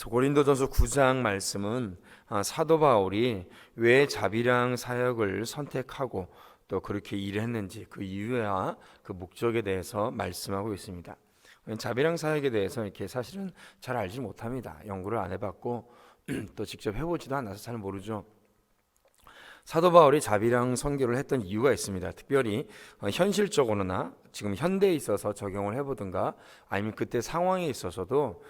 고린도전서 9장 말씀은 사도 바울이 왜 자비랑 사역을 선택하고 또 그렇게 일했는지 그 이유와 그 목적에 대해서 말씀하고 있습니다. 자비랑 사역에 대해서 이렇게 사실은 잘 알지 못합니다. 연구를 안 해봤고 또 직접 해보지도 않아서 잘 모르죠. 사도 바울이 자비랑 선교를 했던 이유가 있습니다. 특별히 현실적으로나 지금 현대에 있어서 적용을 해보든가 아니면 그때 상황에 있어서도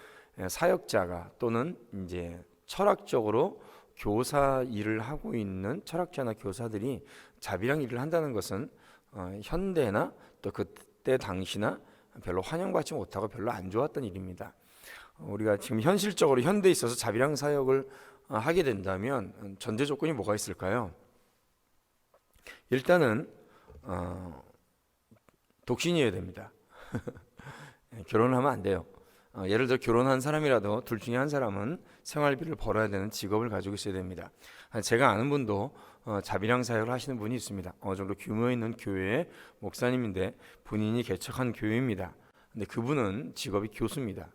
사역자가 또는 이제 철학적으로 교사 일을 하고 있는 철학자나 교사들이 자비랑 일을 한다는 것은 현대나 또 그때 당시나 별로 환영받지 못하고 별로 안 좋았던 일입니다. 우리가 지금 현실적으로 현대에 있어서 자비랑 사역을 하게 된다면 전제 조건이 뭐가 있을까요? 일단은 독신이어야 됩니다. 결혼을 하면 안 돼요. 예를 들어 결혼한 사람이라도 둘 중에 한 사람은 생활비를 벌어야 되는 직업을 가지고 있어야 됩니다. 제가 아는 분도 자비랑 사역을 하시는 분이 있습니다. 어느 정도 규모 있는 교회의 목사님인데 본인이 개척한 교회입니다. 근데 그분은 직업이 교수입니다.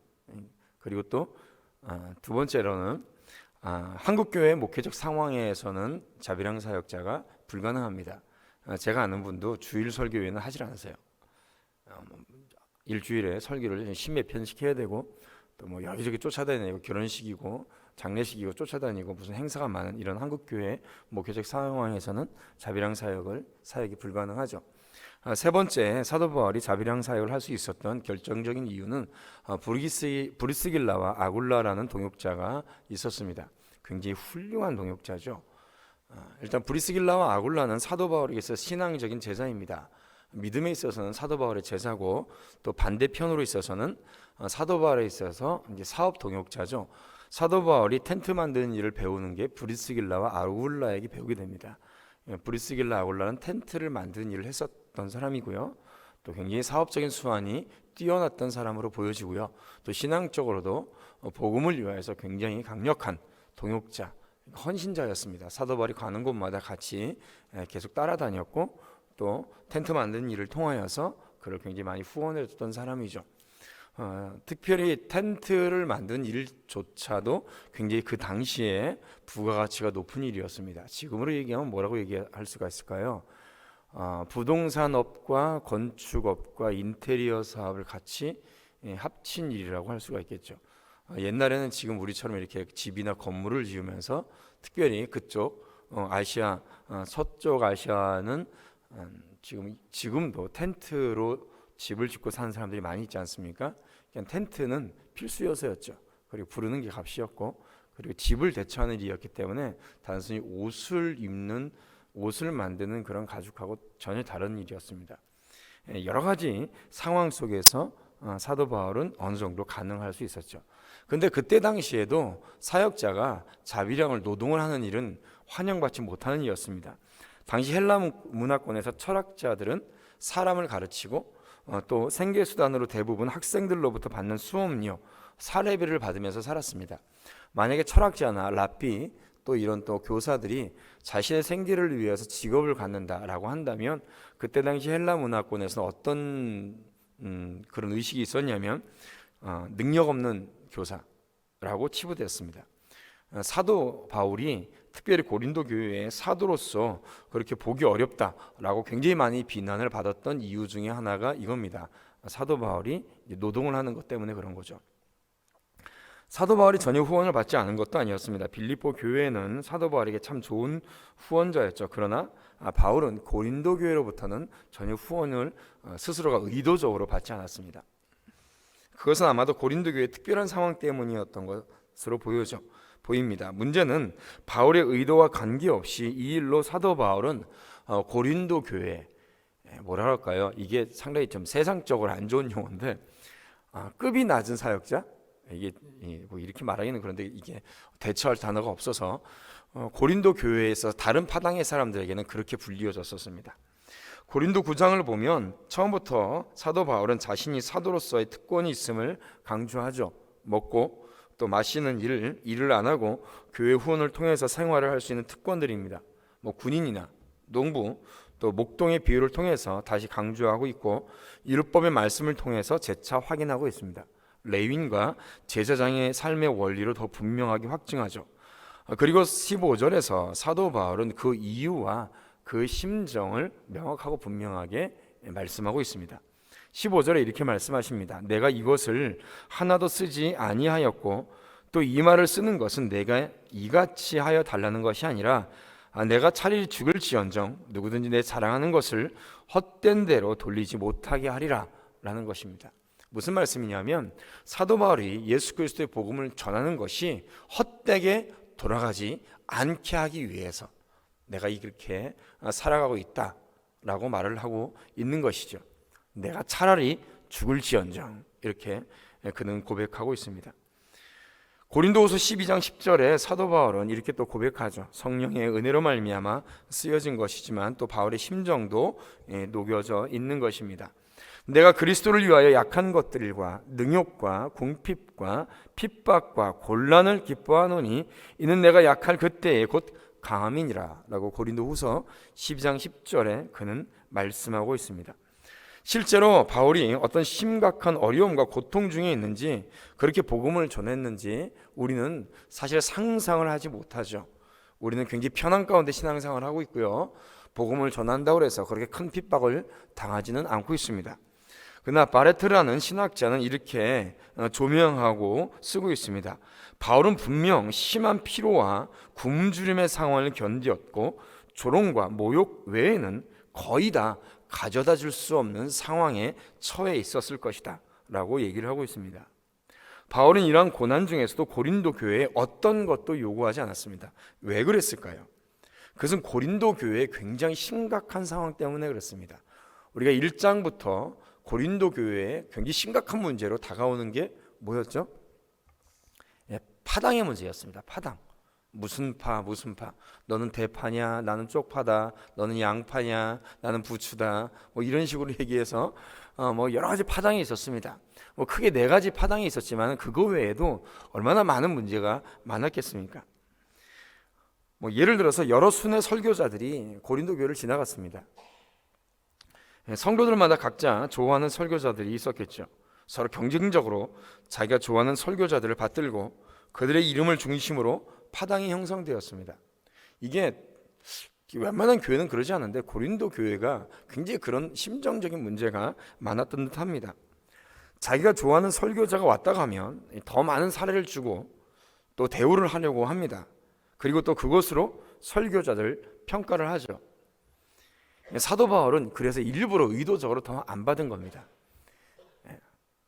그리고 또 두 번째로는 한국 교회 목회적 상황에서는 자비랑 사역자가 불가능합니다. 제가 아는 분도 주일 설교회는 하질 않으세요. 일주일에 설교를 십몇 편씩 해야 되고 또 뭐 여기저기 쫓아다니고 결혼식이고 장례식이고 쫓아다니고 무슨 행사가 많은 이런 한국 교회 목회적 상황에서는 자비랑 사역이 불가능하죠. 세 번째, 사도 바울이 자비랑 사역을 할 수 있었던 결정적인 이유는 브리스길라와 아굴라라는 동역자가 있었습니다. 굉장히 훌륭한 동역자죠. 일단 브리스길라와 아굴라는 사도 바울에게서 신앙적인 제자입니다. 믿음에 있어서는 사도 바울의 제자고 또 반대편으로 있어서는 사도 바울에 있어서 이제 사업 동역자죠. 사도 바울이 텐트 만드는 일을 배우는 게 브리스길라와 아굴라에게 배우게 됩니다. 브리스길라 아굴라는 텐트를 만드는 일을 했었던 사람이고요. 또 굉장히 사업적인 수완이 뛰어났던 사람으로 보여지고요. 또 신앙적으로도 복음을 위하여서 굉장히 강력한 동역자, 헌신자였습니다. 사도 바울이 가는 곳마다 같이 계속 따라다녔고 또 텐트 만드는 일을 통하여서 그를 굉장히 많이 후원해 줬던 사람이죠. 특별히 텐트를 만든 일조차도 굉장히 그 당시에 부가가치가 높은 일이었습니다. 지금으로 얘기하면 뭐라고 얘기할 수가 있을까요? 부동산업과 건축업과 인테리어 사업을 같이 합친 일이라고 할 수가 있겠죠. 옛날에는 지금 우리처럼 이렇게 집이나 건물을 지으면서 특별히 그쪽 아시아, 서쪽 아시아는 지금도 텐트로 집을 짓고 사는 사람들이 많이 있지 않습니까? 그냥 텐트는 필수 요소였죠. 그리고 부르는 게 값이었고, 그리고 집을 대처하는 일이었기 때문에 단순히 옷을 만드는 그런 가죽하고 전혀 다른 일이었습니다. 여러 가지 상황 속에서 사도 바울은 어느 정도 가능할 수 있었죠. 근데 그때 당시에도 사역자가 자비량을 노동을 하는 일은 환영받지 못하는 일이었습니다. 당시 헬라 문화권에서 철학자들은 사람을 가르치고 또 생계수단으로 대부분 학생들로부터 받는 수업료, 사례비를 받으면서 살았습니다. 만약에 철학자나 랍비 또 이런 또 교사들이 자신의 생계를 위해서 직업을 갖는다라고 한다면 그때 당시 헬라 문화권에서는 어떤 그런 의식이 있었냐면 능력 없는 교사라고 치부됐습니다. 사도 바울이 특별히 고린도 교회의 사도로서 그렇게 보기 어렵다라고 굉장히 많이 비난을 받았던 이유 중에 하나가 이겁니다. 사도 바울이 노동을 하는 것 때문에 그런 거죠. 사도 바울이 전혀 후원을 받지 않은 것도 아니었습니다. 빌립보 교회는 사도 바울에게 참 좋은 후원자였죠. 그러나 바울은 고린도 교회로부터는 전혀 후원을 스스로가 의도적으로 받지 않았습니다. 그것은 아마도 고린도 교회의 특별한 상황 때문이었던 것으로 보입니다. 문제는 바울의 의도와 관계없이 이 일로 사도 바울은 고린도 교회 뭐라 할까요? 이게 상당히 좀 세상적으로 안 좋은 용어인데 급이 낮은 사역자 이게 뭐 이렇게 말하기는 그런데 이게 대처할 단어가 없어서 고린도 교회에서 다른 파당의 사람들에게는 그렇게 불리워졌었습니다. 고린도 9장을 보면 처음부터 사도 바울은 자신이 사도로서의 특권이 있음을 강조하죠. 먹고 또 마시는 일을 안 하고 교회 후원을 통해서 생활을 할 수 있는 특권들입니다. 뭐 군인이나 농부 또 목동의 비유를 통해서 다시 강조하고 있고 율법의 말씀을 통해서 재차 확인하고 있습니다. 레위인과 제사장의 삶의 원리로 더 분명하게 확증하죠. 그리고 15절에서 사도 바울은 그 이유와 그 심정을 명확하고 분명하게 말씀하고 있습니다. 15절에 이렇게 말씀하십니다. 내가 이것을 하나도 쓰지 아니하였고 또 이 말을 쓰는 것은 내가 이같이 하여 달라는 것이 아니라 내가 차라리 죽을지언정 누구든지 내 자랑하는 것을 헛된 대로 돌리지 못하게 하리라 라는 것입니다. 무슨 말씀이냐면 사도 바울이 예수 그리스도의 복음을 전하는 것이 헛되게 돌아가지 않게 하기 위해서 내가 이렇게 살아가고 있다라고 말을 하고 있는 것이죠. 내가 차라리 죽을지언정 이렇게 그는 고백하고 있습니다. 고린도후서 12장 10절에 사도 바울은 이렇게 또 고백하죠. 성령의 은혜로 말미암아 쓰여진 것이지만 또 바울의 심정도 녹여져 있는 것입니다. 내가 그리스도를 위하여 약한 것들과 능욕과 궁핍과 핍박과 곤란을 기뻐하노니 이는 내가 약할 그때에 곧 강함이니라 라고 고린도후서 12장 10절에 그는 말씀하고 있습니다. 실제로 바울이 어떤 심각한 어려움과 고통 중에 있는지 그렇게 복음을 전했는지 우리는 사실 상상을 하지 못하죠. 우리는 굉장히 편한 가운데 신앙생활을 하고 있고요. 복음을 전한다고 해서 그렇게 큰 핍박을 당하지는 않고 있습니다. 그러나 바레트라는 신학자는 이렇게 조명하고 쓰고 있습니다. 바울은 분명 심한 피로와 굶주림의 상황을 견디었고 조롱과 모욕 외에는 거의 다 가져다 줄 수 없는 상황에 처해 있었을 것이다 라고 얘기를 하고 있습니다. 바울은 이러한 고난 중에서도 고린도 교회에 어떤 것도 요구하지 않았습니다. 왜 그랬을까요? 그것은 고린도 교회의 굉장히 심각한 상황 때문에 그렇습니다. 우리가 1장부터 고린도 교회에 굉장히 심각한 문제로 다가오는 게 뭐였죠? 파당의 문제였습니다. 파당. 무슨 파. 너는 대파냐, 나는 쪽파다. 너는 양파냐, 나는 부추다. 뭐 이런 식으로 얘기해서 뭐 여러 가지 파당이 있었습니다. 뭐 크게 4가지 파당이 있었지만 그거 외에도 얼마나 많은 문제가 많았겠습니까? 뭐 예를 들어서 여러 순회 설교자들이 고린도 교회를 지나갔습니다. 성도들마다 각자 좋아하는 설교자들이 있었겠죠. 서로 경쟁적으로 자기가 좋아하는 설교자들을 받들고 그들의 이름을 중심으로 파당이 형성되었습니다. 이게 웬만한 교회는 그러지 않은데 고린도 교회가 굉장히 그런 심정적인 문제가 많았던 듯합니다. 자기가 좋아하는 설교자가 왔다 가면 더 많은 사례를 주고 또 대우를 하려고 합니다. 그리고 또 그것으로 설교자들 평가를 하죠. 사도 바울은 그래서 일부러 의도적으로 더 안 받은 겁니다.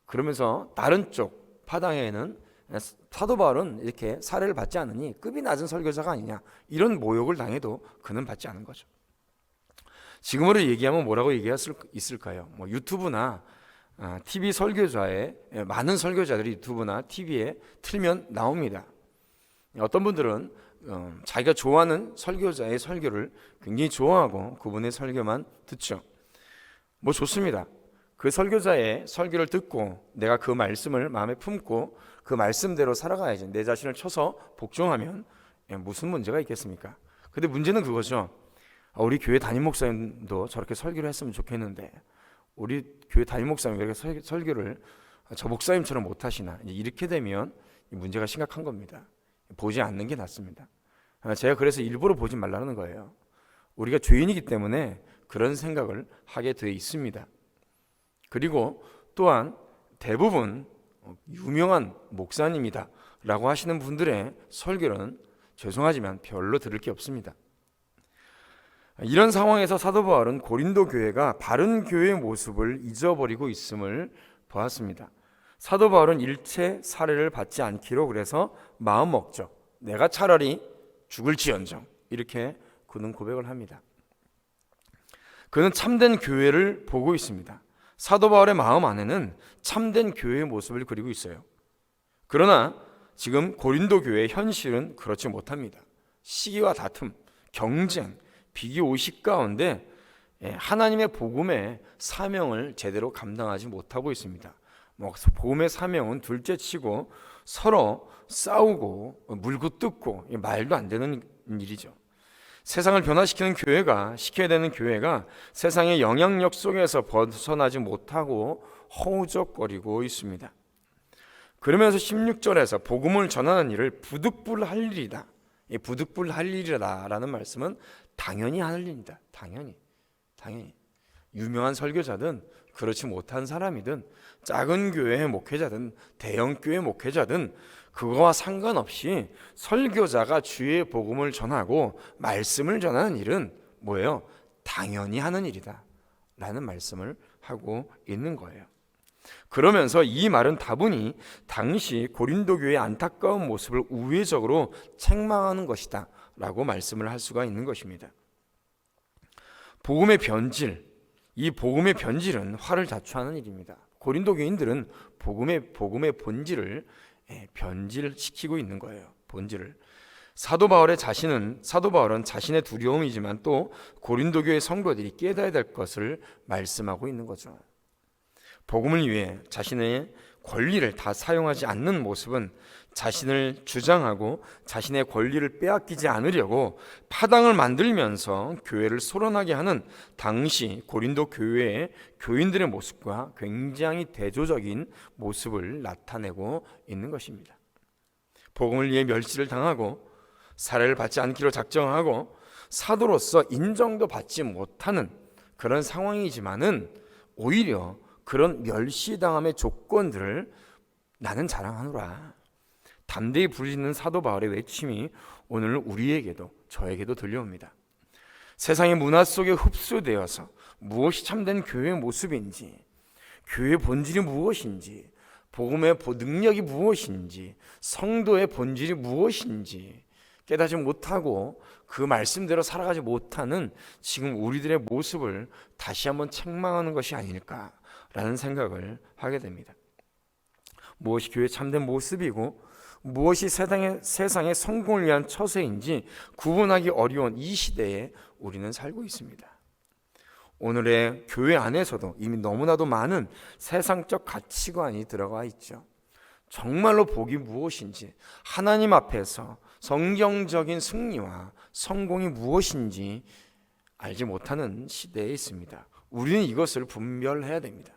그러면서 다른 쪽 파당에는 사도 바울은 이렇게 사례를 받지 않으니 급이 낮은 설교자가 아니냐 이런 모욕을 당해도 그는 받지 않은 거죠. 지금으로 얘기하면 뭐라고 얘기할 수 있을까요? 뭐 유튜브나 TV 설교자의 많은 설교자들이 유튜브나 TV에 틀면 나옵니다. 어떤 분들은 자기가 좋아하는 설교자의 설교를 굉장히 좋아하고 그분의 설교만 듣죠. 뭐 좋습니다. 그 설교자의 설교를 듣고 내가 그 말씀을 마음에 품고 그 말씀대로 살아가야지. 내 자신을 쳐서 복종하면 무슨 문제가 있겠습니까? 근데 문제는 그거죠. 우리 교회 담임 목사님도 저렇게 설교를 했으면 좋겠는데 우리 교회 담임 목사님 왜 이렇게 설교를 저 목사님처럼 못하시나. 이렇게 되면 문제가 심각한 겁니다. 보지 않는 게 낫습니다. 제가 그래서 일부러 보지 말라는 거예요. 우리가 죄인이기 때문에 그런 생각을 하게 돼 있습니다. 그리고 또한 대부분 유명한 목사님이다 라고 하시는 분들의 설교는 죄송하지만 별로 들을 게 없습니다. 이런 상황에서 사도 바울은 고린도 교회가 바른 교회의 모습을 잊어버리고 있음을 보았습니다. 사도 바울은 일체 사례를 받지 않기로 그래서 마음 먹죠. 내가 차라리 죽을지언정 이렇게 그는 고백을 합니다. 그는 참된 교회를 보고 있습니다. 사도 바울의 마음 안에는 참된 교회의 모습을 그리고 있어요. 그러나 지금 고린도 교회의 현실은 그렇지 못합니다. 시기와 다툼, 경쟁, 비교의식 가운데 하나님의 복음의 사명을 제대로 감당하지 못하고 있습니다. 복음의 사명은 둘째치고 서로 싸우고 물고 뜯고 말도 안 되는 일이죠. 세상을 변화시키는 교회가 시켜야 되는 교회가 세상의 영향력 속에서 벗어나지 못하고 허우적거리고 있습니다. 그러면서 16절에서 복음을 전하는 일을 부득불할 일이다. 이 부득불할 일이라는 말씀은 당연히 할 일입니다. 당연히. 유명한 설교자든 그렇지 못한 사람이든 작은 교회의 목회자든 대형 교회 목회자든 그거와 상관없이 설교자가 주의 복음을 전하고 말씀을 전하는 일은 뭐예요? 당연히 하는 일이다 라는 말씀을 하고 있는 거예요. 그러면서 이 말은 다분히 당시 고린도 교회의 안타까운 모습을 우회적으로 책망하는 것이다 라고 말씀을 할 수가 있는 것입니다. 복음의 변질, 이 복음의 변질은 화를 자초하는 일입니다. 고린도 교인들은 복음의 본질을 변질시키고 있는 거예요. 본질을. 사도 바울은 자신의 두려움이지만 또 고린도 교회 성도들이 깨달아야 될 것을 말씀하고 있는 거죠. 복음을 위해 자신의 권리를 다 사용하지 않는 모습은 자신을 주장하고 자신의 권리를 빼앗기지 않으려고 파당을 만들면서 교회를 소란하게 하는 당시 고린도 교회의 교인들의 모습과 굉장히 대조적인 모습을 나타내고 있는 것입니다. 복음을 위해 멸시를 당하고 사례를 받지 않기로 작정하고 사도로서 인정도 받지 못하는 그런 상황이지만은 오히려 그런 멸시당함의 조건들을 나는 자랑하노라. 담대히 부르짖는 사도 바울의 외침이 오늘 우리에게도 저에게도 들려옵니다. 세상의 문화 속에 흡수되어서 무엇이 참된 교회의 모습인지, 교회의 본질이 무엇인지, 복음의 능력이 무엇인지, 성도의 본질이 무엇인지 깨닫지 못하고 그 말씀대로 살아가지 못하는 지금 우리들의 모습을 다시 한번 책망하는 것이 아닐까라는 생각을 하게 됩니다. 무엇이 교회의 참된 모습이고 무엇이 세상의 성공을 위한 처세인지 구분하기 어려운 이 시대에 우리는 살고 있습니다. 오늘의 교회 안에서도 이미 너무나도 많은 세상적 가치관이 들어가 있죠. 정말로 복이 무엇인지, 하나님 앞에서 성경적인 승리와 성공이 무엇인지 알지 못하는 시대에 있습니다. 우리는 이것을 분별해야 됩니다.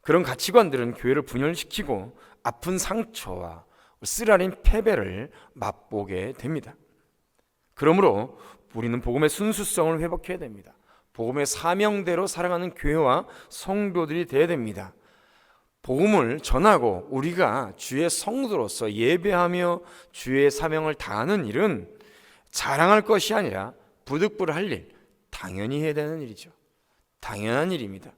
그런 가치관들은 교회를 분열시키고 아픈 상처와 쓰라린 패배를 맛보게 됩니다. 그러므로 우리는 복음의 순수성을 회복해야 됩니다. 복음의 사명대로 살아가는 교회와 성도들이 되어야 됩니다. 복음을 전하고 우리가 주의 성도로서 예배하며 주의 사명을 다하는 일은 자랑할 것이 아니라 부득불할 일, 당연히 해야 되는 일이죠. 당연한 일입니다.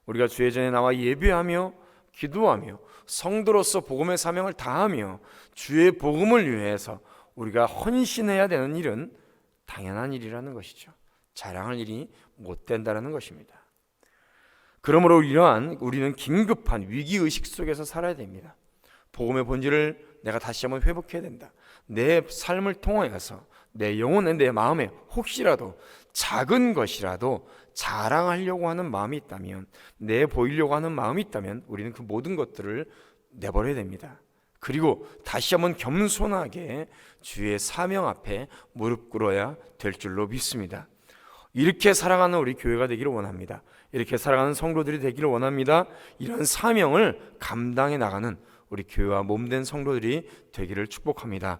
우리가 주의 전에 나와 예배하며 기도하며 성도로서 복음의 사명을 다하며 주의 복음을 위해서 우리가 헌신해야 되는 일은 당연한 일이라는 것이죠. 자랑할 일이 못 된다는 것입니다. 그러므로 우리는 긴급한 위기의식 속에서 살아야 됩니다. 복음의 본질을 내가 다시 한번 회복해야 된다. 내 삶을 통하여서 내 영혼에 내 마음에 혹시라도 작은 것이라도 자랑하려고 하는 마음이 있다면, 내보이려고 하는 마음이 있다면 우리는 그 모든 것들을 내버려야 됩니다. 그리고 다시 한번 겸손하게 주의 사명 앞에 무릎 꿇어야 될 줄로 믿습니다. 이렇게 살아가는 우리 교회가 되기를 원합니다. 이렇게 살아가는 성도들이 되기를 원합니다. 이런 사명을 감당해 나가는 우리 교회와 몸된 성도들이 되기를 축복합니다.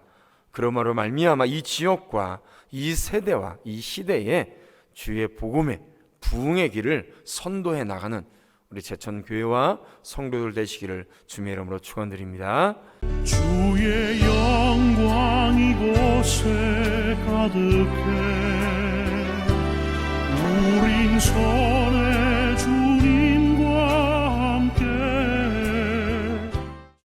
그러므로 말미암아 이 지역과 이 세대와 이 시대에 주의 복음의 부흥의 길을 선도해 나가는 우리 제천교회와 성도들 되시기를 주님의 이름으로 축원드립니다. 주의 영광 이곳에 가득해 우린 손에